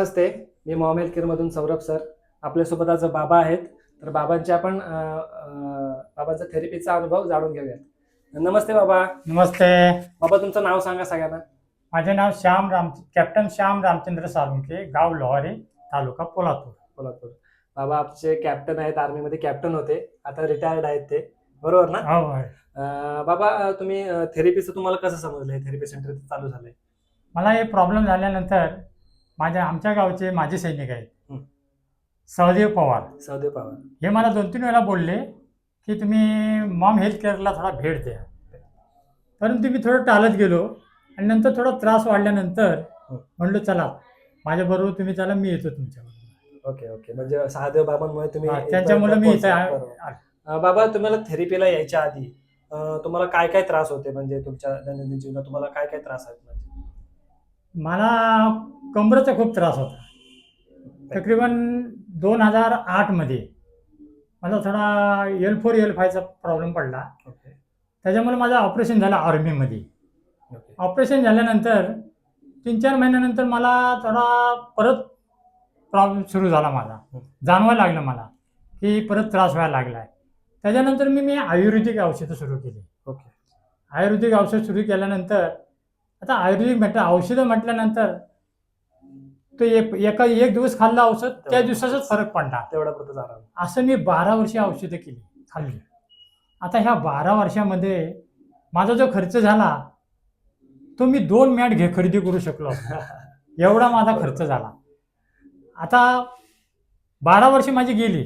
नमस्ते. मी मॉम हेल्थकेअरमधून सौरभ सर. आपल्यासोबत आज बाबा आहेत. तर बाबांचे आपण बाबांचा थेरपीचा अनुभव जाणून घेऊयात. नमस्ते बाबा. नमस्ते. बाबा तुमचं नाव सांगा सगळ्यांना. माझे नाव कॅप्टन श्याम रामचंद्र साळुंखे, गाव लोहारे, तालुका पोलादपूर. कोल्हापूर. बाबा आपचे कॅप्टन आहेत, आर्मीमध्ये कॅप्टन होते, आता रिटायर्ड आहेत ते, बरोबर ना? हो आहे. बाबा तुम्ही थेरपीचं तुम्हाला कसं समजलं हे थेरपी सेंटर चालू झालंय? मला हे प्रॉब्लेम झाल्यानंतर आमच्या गावचे माजी सैनिक आहेत, हं. सहदेव पवार, सहदेव पवार. हे मला 2-3 वेळा बोलले की तुम्ही मॉम हेल्थ केअरला थोडा भेट द्या. परंतु मी थोडं टाळत गेलो आणि नंतर थोडा त्रास वाढल्यानंतर म्हणलो चला माझ्याबरोबर तुम्ही चला, मी येतो तुमच्याबरोबर. ओके. म्हणजे सहदेव बाबांमुळे तुम्ही त्यांच्यामुळे मी इथे बरोबर. बाबा तुम्हाला थेरपीला यायच्या आधी तुम्हाला काय काय त्रास होते, म्हणजे तुमच्या दैनंदिन जीवनात तुम्हाला काय काय त्रास आहेत? म्हणजे मला कमरेचा खूप त्रास होता. तकरीबन 2008 मध्ये मला थोडा L4 L5चा प्रॉब्लेम पडला. ओके. त्याच्यामुळे माझं ऑपरेशन झालं आर्मीमध्ये. ओके. ऑपरेशन झाल्यानंतर 3-4 महिन्यानंतर मला थोडा परत प्रॉब्लेम सुरू झाला. माझा जाणवायला लागलं मला की परत त्रास व्हायला लागला आहे. त्याच्यानंतर मी आयुर्वेदिक औषधं सुरू केली. ओके. आयुर्वेदिक औषध सुरू केल्यानंतर आता आयुर्वेदिक औषधं म्हटल्यानंतर तो एक दिवस खाल्लं औषध, त्या दिवसाचाच फरक पडला. तेवढा पुरतं आराम. असं मी 12 वर्षे औषधं केली, खाल्ली. आता ह्या 12 वर्षामध्ये माझा जो खर्च झाला तो मी 2 मॅट खरेदी करू शकलो एवढा माझा खर्च झाला. आता 12 वर्ष माझी गेली.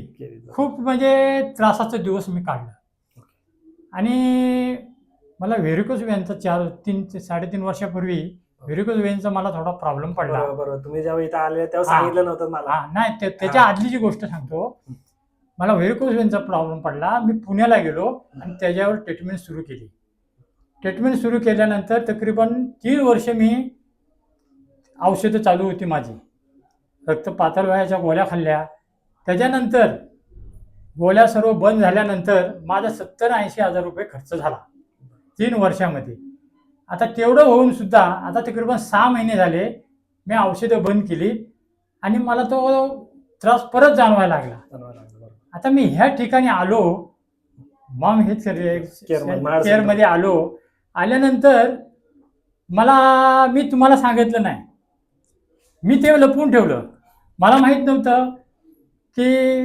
खूप म्हणजे त्रासाचे दिवस मी काढलं. आणि मला व्हेरिकोज वेनचा 3-3.5 वर्षापूर्वी व्हेरिकोज वेनचा मला थोडा प्रॉब्लेम पडला. बरोबर. तुम्ही जेव्हा इथं आले तेव्हा सांगितलं नव्हतं मला. नाही, त्याच्या आदलीची गोष्ट सांगतो. मला व्हेरिकोज वेनचा प्रॉब्लेम पडला. मी पुण्याला गेलो आणि त्याच्यावर ट्रीटमेंट सुरू केली. ट्रीटमेंट सुरू केल्यानंतर तकरीबन 3 वर्ष मी औषधं चालू होती माझी. रक्त पातळ व्हायच्या गोळ्या खाल्ल्या. त्याच्यानंतर गोळ्या सर्व बंद झाल्यानंतर माझा 70-80 हजार रुपये खर्च झाला 3 वर्षामध्ये. आता तेवढं होऊन सुद्धा आता तकरीबन 6 महिने झाले मी औषधं बंद केली आणि मला तो त्रास परत जाणवायला लागला. आता मी ह्या ठिकाणी आलो, मॉम हेल्थ केअरमध्ये आलो. आल्यानंतर मी तुम्हाला सांगितलं नाही, मी ते लपवून ठेवलं. मला माहीत नव्हतं की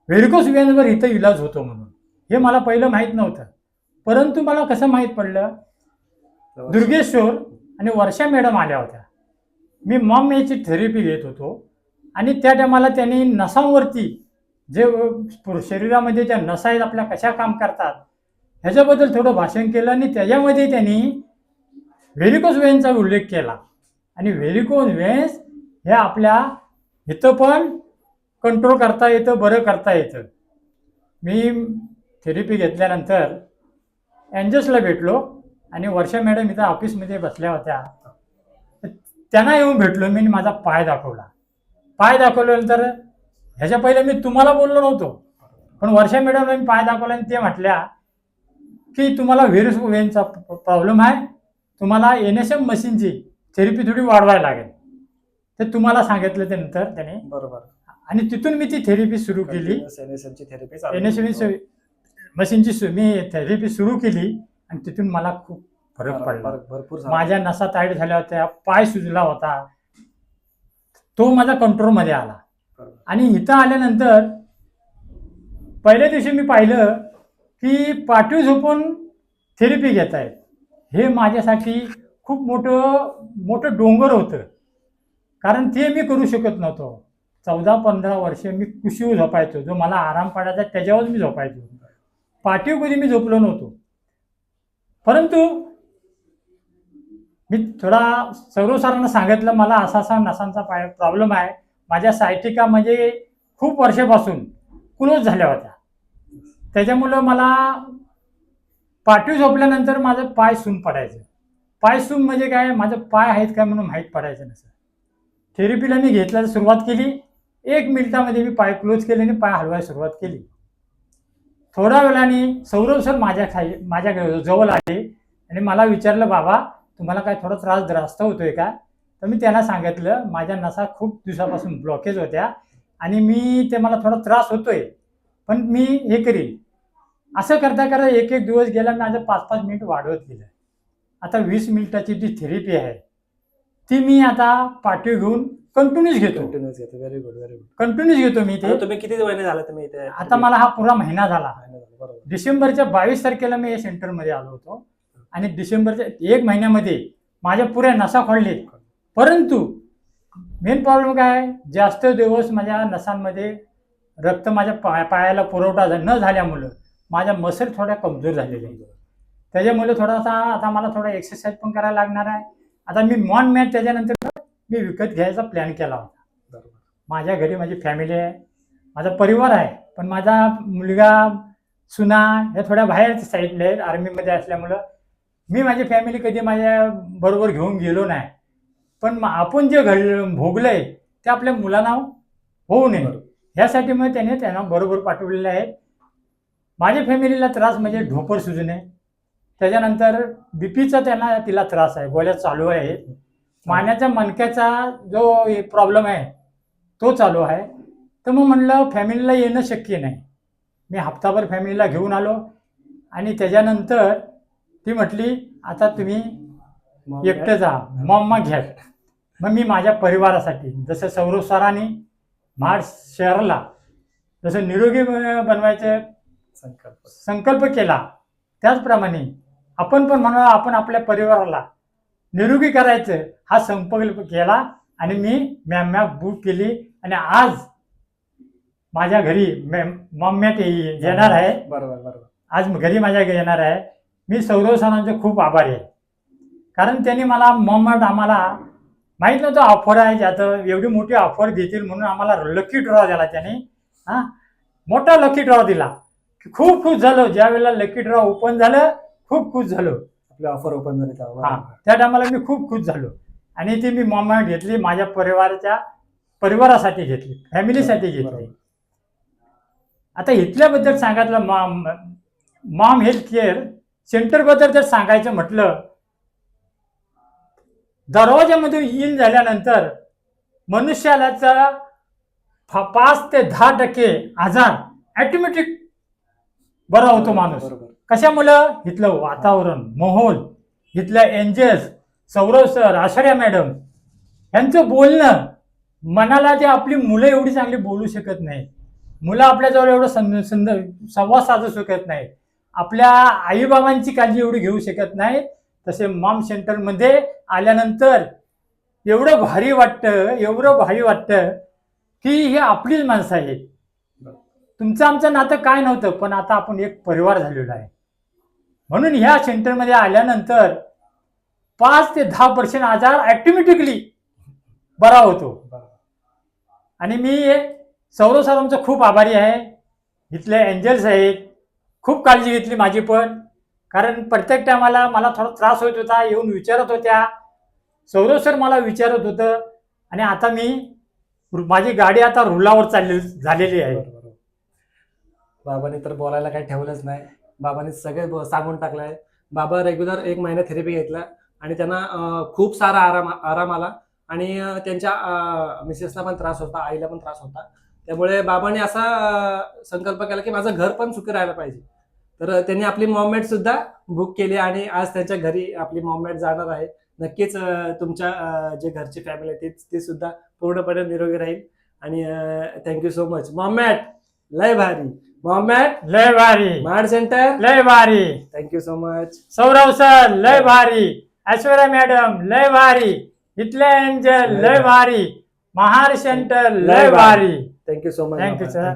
व्हेरिकोज वेनवर इथं इलाज होतो म्हणून. हे मला पहिलं माहीत नव्हतं. परंतु मला कसं माहीत पडलं, दुर्गेश्वर आणि वर्षा मॅडम आल्या होत्या. मी मॉम याची थेरपी घेत होतो आणि त्या टायमाला त्यांनी नसांवरती जे शरीरामध्ये ज्या नसा आहेत आपल्या कशा काम करतात ह्याच्याबद्दल थोडं भाषण केलं आणि त्याच्यामध्ये त्यांनी व्हेरिकोज वेन्सचा उल्लेख केला. आणि व्हेरिकोज वेन्स हे आपल्या इथं पण कंट्रोल करता येतं, बरं करता येतं. मी थेरपी घेतल्यानंतर एंजल्सला भेटलो आणि वर्षा मॅडम इथं ऑफिसमध्ये बसल्या होत्या. त्यांना येऊन भेटलो मी, माझा पाय दाखवला. पाय दाखवल्यानंतर ह्याच्या पहिले मी तुम्हाला बोललो नव्हतो, पण वर्षा मॅडमला मी पाय दाखवला आणि ते म्हटल्या की तुम्हाला व्हेरिकोज वेनचा प्रॉब्लेम आहे, तुम्हाला NSM मशीनची थेरपी थोडी वाढवायला लागेल. ते तुम्हाला सांगितलं त्यानंतर त्याने. बरोबर. आणि तिथून मी ती थेरपी सुरू केली. NSM मशीनची मी थेरपी सुरू केली आणि तिथून मला खूप फरक पडला. भरपूर माझ्या नसा टाईट झाल्या होत्या, पाय सुजला होता, तो माझा कंट्रोलमध्ये आला. आणि इथं आल्यानंतर पहिल्या दिवशी मी पाहिलं की पाठीव झोपून थेरपी घेत आहेत. हे माझ्यासाठी खूप मोठं डोंगर होतं, कारण ते मी करू शकत नव्हतो. 14-15 वर्ष मी कुशीवर झोपायचो. जो मला आराम पडायचा त्याच्यावर मी झोपायचो. पाठीव कधी मी झोपलो नव्हतो. परंतु मी थोडा सौरव सरांना सांगितलं मला असा नसांचा प्रॉब्लेम आहे. माझ्या सायटिका म्हणजे खूप वर्षापासून क्लोज झाल्या होत्या. त्याच्यामुळं मला पाठीव झोपल्यानंतर माझं पाय सून पडायचं. पाय सून म्हणजे काय, माझं पाय आहेत काय म्हणून माहीत पडायचं नसतं. थेरपीला मी घेतल्याला सुरुवात केली. 1 मिनिटामध्ये मी पाय क्लोज केले आणि पाय हलवायला सुरुवात केली. थोड्या वेळाने सौरव सर माझ्या जवळ आले आणि मला विचारलं, बाबा तुम्हाला काय थोडा त्रास जास्त होतोय का? तर मी त्यांना सांगितलं माझ्या नसा खूप दिवसापासून ब्लॉकेज होत्या आणि ते मला थोडा त्रास होतोय, पण मी हे करीन. असं करता करता एक एक दिवस गेला, माझं 5-5 मिनिट वाढवत गेलं. आता 20 मिनिटाची जी थेरपी आहे ती मी आता पाठी घेऊन कंटिन्यूस घेतो. कंटिन्यूस घेतो. Very good, very good. Continuous घेतो मी ते. आता तुम्ही किती महिने झाले तुम्ही इथे? आता मला हा पुरा महिना झाला. बरोबर. डिसेंबरच्या 22 तारखेला मी या सेंटरमध्ये आलो होतो आणि डिसेंबरच्या 1 महिन्यामध्ये माझ्या पुऱ्या नसा खोललेत. परंतु मेन प्रॉब्लेम काय आहे, जास्त दिवस माझ्या नसांमध्ये रक्त माझ्या पायाला पुरवठा न झाल्यामुळं माझ्या मसल थोड्या कमजोर झालेल्या आहेत. त्याच्यामुळे थोडासा आता मला थोडा एक्सरसाइज पण करायला लागणार आहे. आता मी मॉन मॅट त्याच्यानंतर मी विकत घ्यायचा प्लॅन केला होता. बरोबर. माझ्या घरी माझी फॅमिली आहे, माझा परिवार आहे, पण माझा मुलगा सुना हे थोड्या बाहेर साईडला आहेत आर्मीमध्ये असल्यामुळं मी माझी फॅमिली कधी माझ्या बरोबर घेऊन गेलो नाही. पण आपण जे भोगलंय ते आपल्या मुलांना होऊ नये ह्यासाठी मग त्यांना बरोबर पाठवलेलं आहे. माझ्या फॅमिलीला त्रास म्हणजे ढोपर सुजणे, त्याच्यानंतर बीपीचा तिला त्रास आहे, गोळ्या चालू आहेत. मानेच्या मणक्याचा जो प्रॉब्लेम आहे तो चालू आहे. तर मग म्हणलं फॅमिलीला येणं शक्य नाही. मी हप्ताभर फॅमिलीला घेऊन आलो आणि त्याच्यानंतर ती म्हटली आता तुम्ही एकटं जा, मम्मा घ्या. मग मी माझ्या परिवारासाठी जसं सौरव सरांनी महाड शहराला जसं निरोगी बनवायचं संकल्प केला, त्याचप्रमाणे आपण पण म्हणा आपण आपल्या परिवाराला निरोगी करायचं हा संकल्प केला आणि मी मॅम बुक केली आणि आज माझ्या घरी मम्म्यात येणार आहे. बरोबर बरोबर. आज घरी माझ्या येणार आहे. मी सौरव सरांचे खूप आभारी आहे, कारण त्यांनी मला मम्म्यात आम्हाला माहीत नव्हतं ऑफर आहे ज्याचं एवढी मोठी ऑफर देतील म्हणून आम्हाला लकी ड्रॉ दिला त्यांनी. मोठा लकी ड्रॉ दिला. खूप खुश झालो ज्या वेळेला लकी ड्रॉ ओपन झालं, खूप खुश झालो. आपली ऑफर ओपन झाली त्या टायमाला मी खूप खुश झालो आणि ती मी मम्मा घेतली, माझ्या परिवारासाठी घेतली, फॅमिलीसाठी घेतली. आता इथल्याबद्दल सांगितलं मॉम हेल्थ केअर सेंटरबद्दल जर सांगायचं म्हटलं, दरवाजामध्ये इन झाल्यानंतर मनुष्याला 5 ते 10% आजार ऑटोमॅटिक बरा होतो माणूस. कशामुळं? इथलं वातावरण, माहोल, इथल्या एंजल्स, सौरव सर, आश्रया मॅडम यांचं बोलणं मनाला जे आपली मुलं एवढी चांगली बोलू शकत नाही, मुलं आपल्याजवळ एवढं संवाद साधू शकत नाही, आपल्या आईबाबांची काळजी एवढी घेऊ शकत नाही, तसे मॉम सेंटरमध्ये आल्यानंतर एवढं भारी वाटतं की हे आपलीच माणसं आहेत. तुमचं आमचं नातं काय नव्हतं, पण आता आपण एक परिवार झालेलो आहे. म्हणून ह्या सेंटरमध्ये आल्यानंतर 5 ते 10% आजार ऑटोमॅटिकली बरा होतो. आणि मी सौरव सरांचा खूप आभारी आहे. इथले एंजल्स आहेत, खूप काळजी घेतली माझी पण, कारण प्रत्येक टायमाला मला थोडा त्रास होत होता, येऊन विचारत होत्या. सौरव सर मला विचारत होतं आणि आता माझी गाडी आता रुलावर झालेली आहे. बाबांनी तर बोलायला काही ठेवलंच नाही. बाबांनी सगळे सांगून टाकलंय. बाबा रेग्युलर 1 महिना थेरपी घेतला आणि त्यांना खूप सारा आराम आला आणि त्यांच्या मिसेसला पण त्रास होता, आईला पण त्रास होता. त्यामुळे बाबांनी असा संकल्प केला की माझं घर पण सुखी राहायला पाहिजे. तर त्यांनी आपली मॉममेट सुद्धा बुक केली आणि आज त्यांच्या घरी आपली मॉममेट जाणार आहे. नक्कीच तुमच्या जे घरची फॅमिली आहे ती सुद्धा पूर्णपणे निरोगी राहील. आणि थँक्यू सो मच मॉममेट. लय भारी मॉममेट, लय भारी महाड सेंटर, लय भारी. Thank you so much Saurav sir लय भारी, ऐश्वर्या मॅडम लय भारी, इथले एंजल लय भारी, महाड सेंटर लय भारी. Thank you so much. Thank you sir.